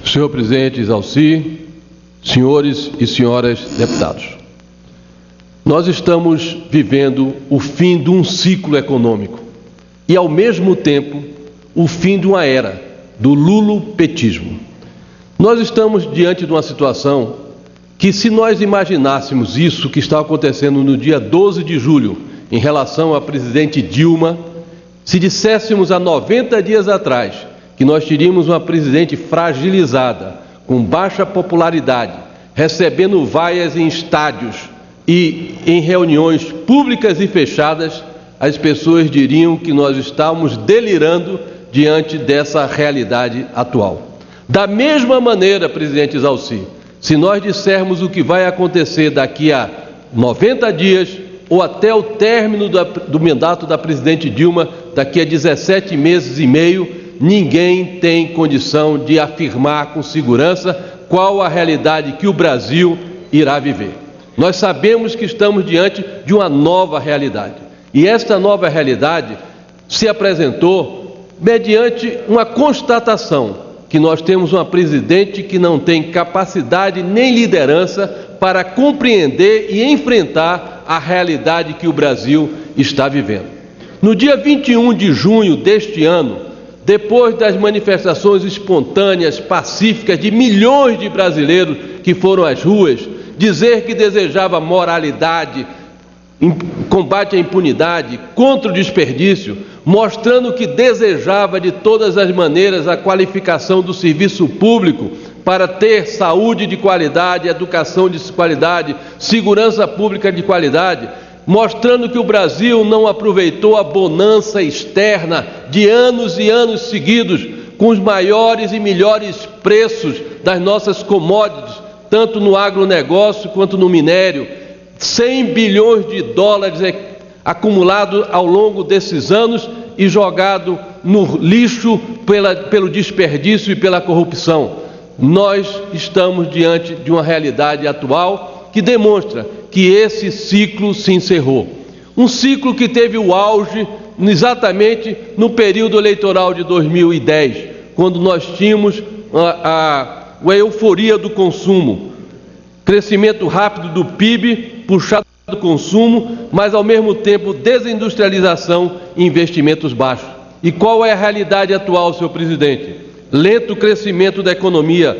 Senhor presidente Exalci, senhores e senhoras deputados, nós estamos vivendo o fim de um ciclo econômico e, ao mesmo tempo, o fim de uma era, do lulopetismo. Nós estamos diante de uma situação que, se nós imaginássemos isso que está acontecendo no dia 12 de julho, em relação à presidente Dilma, se disséssemos há 90 dias atrás que nós teríamos uma presidente fragilizada, com baixa popularidade, recebendo vaias em estádios e em reuniões públicas e fechadas, as pessoas diriam que nós estamos delirando diante dessa realidade atual. Da mesma maneira, presidente Exalci, se nós dissermos o que vai acontecer daqui a 90 dias ou até o término do mandato da presidente Dilma, daqui a 17 meses e meio, ninguém tem condição de afirmar com segurança qual a realidade que o Brasil irá viver. Nós sabemos que estamos diante de uma nova realidade. E esta nova realidade se apresentou mediante uma constatação que nós temos uma presidente que não tem capacidade nem liderança para compreender e enfrentar a realidade que o Brasil está vivendo. No dia 21 de junho deste ano, depois das manifestações espontâneas, pacíficas de milhões de brasileiros que foram às ruas, dizer que desejava moralidade, combate à impunidade, contra o desperdício, mostrando que desejava de todas as maneiras a qualificação do serviço público para ter saúde de qualidade, educação de qualidade, segurança pública de qualidade, mostrando que o Brasil não aproveitou a bonança externa de anos e anos seguidos com os maiores e melhores preços das nossas commodities, tanto no agronegócio quanto no minério, 100 bilhões de dólares acumulado ao longo desses anos e jogado no lixo pelo desperdício e pela corrupção. Nós estamos diante de uma realidade atual que demonstra que esse ciclo se encerrou. Um ciclo que teve o auge exatamente no período eleitoral de 2010, quando nós tínhamos a euforia do consumo, crescimento rápido do PIB, puxado do consumo, mas ao mesmo tempo desindustrialização e investimentos baixos. E qual é a realidade atual, senhor presidente? Lento crescimento da economia,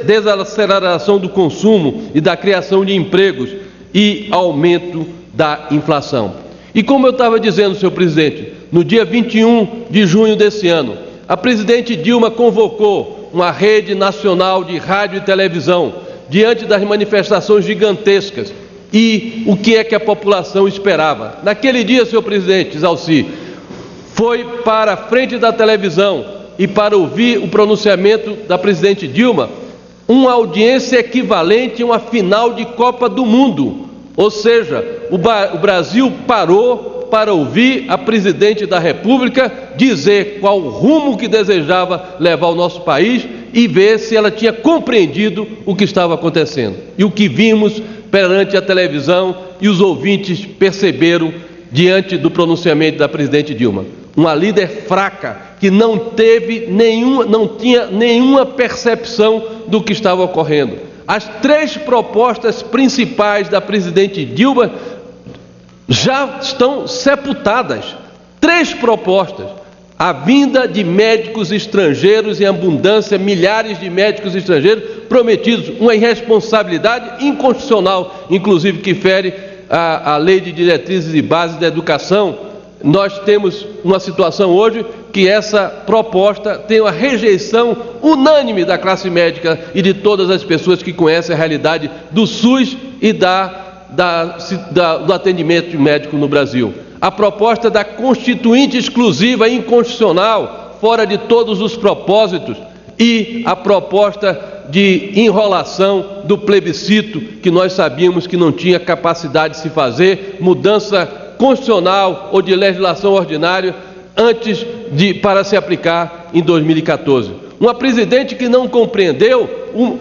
desaceleração do consumo e da criação de empregos e aumento da inflação. E como eu estava dizendo, senhor presidente, no dia 21 de junho desse ano, a presidente Dilma convocou uma rede nacional de rádio e televisão diante das manifestações gigantescas. E o que é que a população esperava? Naquele dia, senhor presidente Exalci, foi para a frente da televisão e para ouvir o pronunciamento da presidente Dilma, uma audiência equivalente a uma final de Copa do Mundo. Ou seja, o Brasil parou para ouvir a presidente da República dizer qual o rumo que desejava levar o nosso país e ver se ela tinha compreendido o que estava acontecendo. E o que vimos perante a televisão e os ouvintes perceberam diante do pronunciamento da presidente Dilma: uma líder fraca que não tinha nenhuma percepção do que estava ocorrendo. As três propostas principais da presidente Dilma já estão sepultadas. Três propostas: a vinda de médicos estrangeiros em abundância, milhares de médicos estrangeiros prometidos, uma irresponsabilidade inconstitucional, inclusive que fere a Lei de Diretrizes e Bases da Educação. Nós temos uma situação hoje que essa proposta tem uma rejeição unânime da classe médica e de todas as pessoas que conhecem a realidade do SUS e do atendimento médico no Brasil. A proposta da Constituinte exclusiva e inconstitucional, fora de todos os propósitos, e a proposta de enrolação do plebiscito, que nós sabíamos que não tinha capacidade de se fazer, mudança constitucional ou de legislação ordinária para se aplicar em 2014. Uma presidente que não compreendeu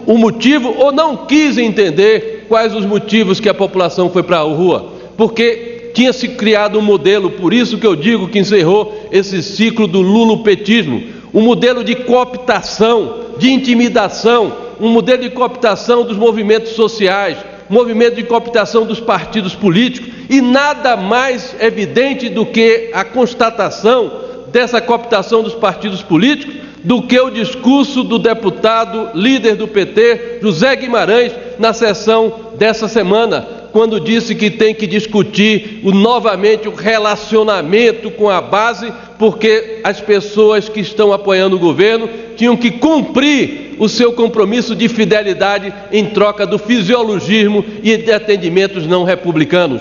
o motivo ou não quis entender quais os motivos que a população foi para a rua, porque tinha se criado um modelo, por isso que eu digo que encerrou esse ciclo do lulopetismo, um modelo de cooptação, de intimidação, um modelo de cooptação dos movimentos sociais, movimento de cooptação dos partidos políticos, e nada mais evidente do que a constatação dessa cooptação dos partidos políticos do que o discurso do deputado líder do PT, José Guimarães, na sessão dessa semana, quando disse que tem que discutir novamente o relacionamento com a base, porque as pessoas que estão apoiando o governo tinham que cumprir o seu compromisso de fidelidade em troca do fisiologismo e de atendimentos não republicanos.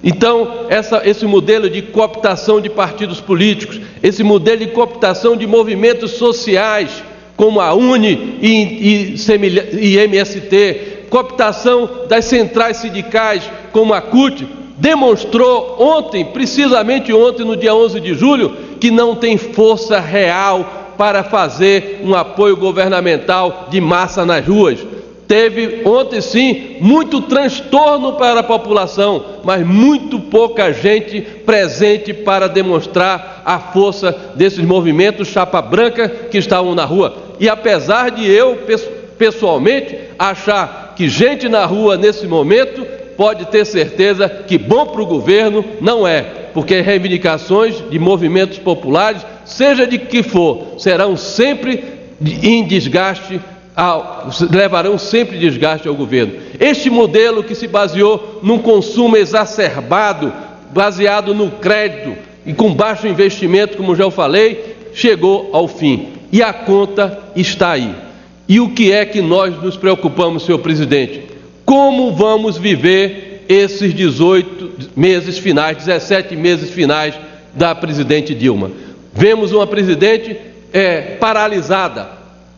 Então, esse modelo de cooptação de partidos políticos, esse modelo de cooptação de movimentos sociais, como a UNE e MST, cooptação das centrais sindicais, como a CUT, demonstrou ontem, precisamente ontem, no dia 11 de julho, que não tem força real para fazer um apoio governamental de massa nas ruas. Teve ontem, sim, muito transtorno para a população, mas muito pouca gente presente para demonstrar a força desses movimentos chapa branca que estavam na rua. E apesar de eu, pessoalmente, achar que gente na rua nesse momento, pode ter certeza que bom para o governo não é, porque reivindicações de movimentos populares, seja de que for, serão sempre em desgaste, levarão sempre desgaste ao governo. Este modelo que se baseou num consumo exacerbado, baseado no crédito e com baixo investimento, como já eu falei, chegou ao fim. E a conta está aí. E o que é que nós nos preocupamos, senhor presidente? Como vamos viver esses 18 meses finais, 17 meses finais da presidente Dilma? Vemos uma presidente paralisada,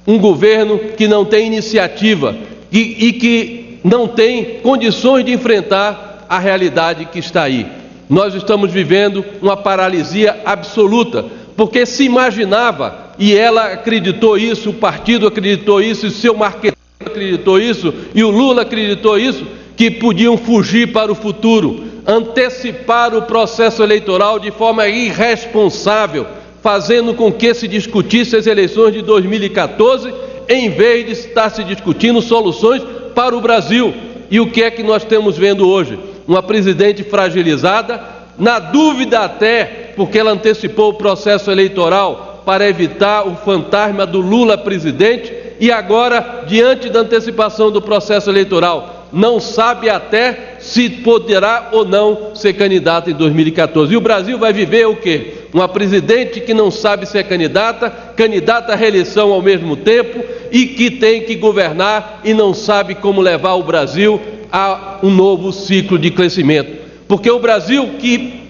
um governo que não tem iniciativa e que não tem condições de enfrentar a realidade que está aí. Nós estamos vivendo uma paralisia absoluta, porque se imaginava, e ela acreditou isso, o partido acreditou isso, o seu marqueteiro acreditou isso, e o Lula acreditou isso, que podiam fugir para o futuro, antecipar o processo eleitoral de forma irresponsável, fazendo com que se discutisse as eleições de 2014, em vez de estar se discutindo soluções para o Brasil. E o que é que nós estamos vendo hoje? Uma presidente fragilizada, na dúvida até, porque ela antecipou o processo eleitoral para evitar o fantasma do Lula presidente, e agora, diante da antecipação do processo eleitoral, não sabe até se poderá ou não ser candidata em 2014. E o Brasil vai viver o quê? Uma presidente que não sabe se é candidata à reeleição ao mesmo tempo e que tem que governar e não sabe como levar o Brasil a um novo ciclo de crescimento. Porque o Brasil que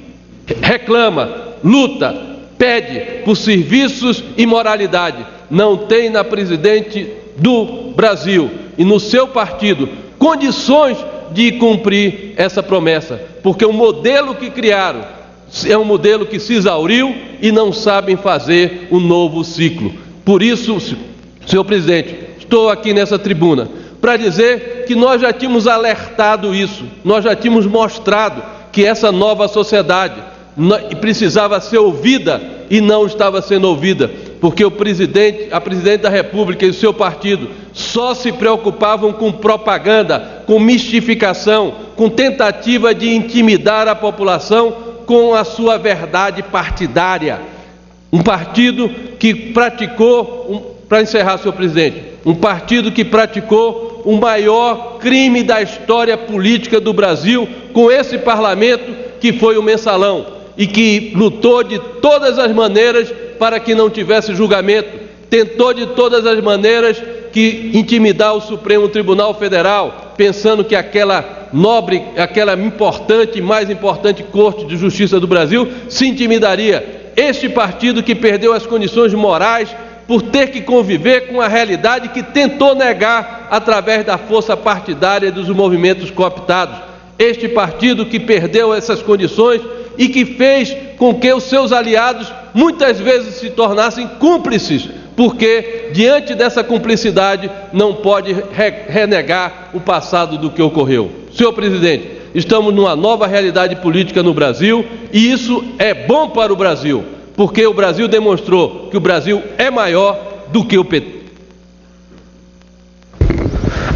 reclama, luta, pede por serviços e moralidade, não tem na presidente do Brasil e no seu partido condições de cumprir essa promessa, porque o modelo que criaram é um modelo que se exauriu e não sabem fazer um novo ciclo. Por isso, senhor presidente, estou aqui nessa tribuna para dizer que nós já tínhamos alertado isso, nós já tínhamos mostrado que essa nova sociedade precisava ser ouvida e não estava sendo ouvida, porque a presidente da República e o seu partido só se preocupavam com propaganda, com mistificação, com tentativa de intimidar a população com a sua verdade partidária. Um partido que praticou, para encerrar, senhor presidente, um partido que praticou o maior crime da história política do Brasil com esse parlamento, que foi o Mensalão, e que lutou de todas as maneiras para que não tivesse julgamento, tentou de todas as maneiras que intimidar o Supremo Tribunal Federal, pensando que aquela nobre, aquela importante, mais importante Corte de Justiça do Brasil se intimidaria. Este partido que perdeu as condições morais por ter que conviver com a realidade que tentou negar através da força partidária dos movimentos cooptados. Este partido que perdeu essas condições e que fez com que os seus aliados muitas vezes se tornassem cúmplices, porque diante dessa cumplicidade não pode renegar o passado do que ocorreu. Senhor presidente, estamos numa nova realidade política no Brasil e isso é bom para o Brasil, porque o Brasil demonstrou que o Brasil é maior do que o PT.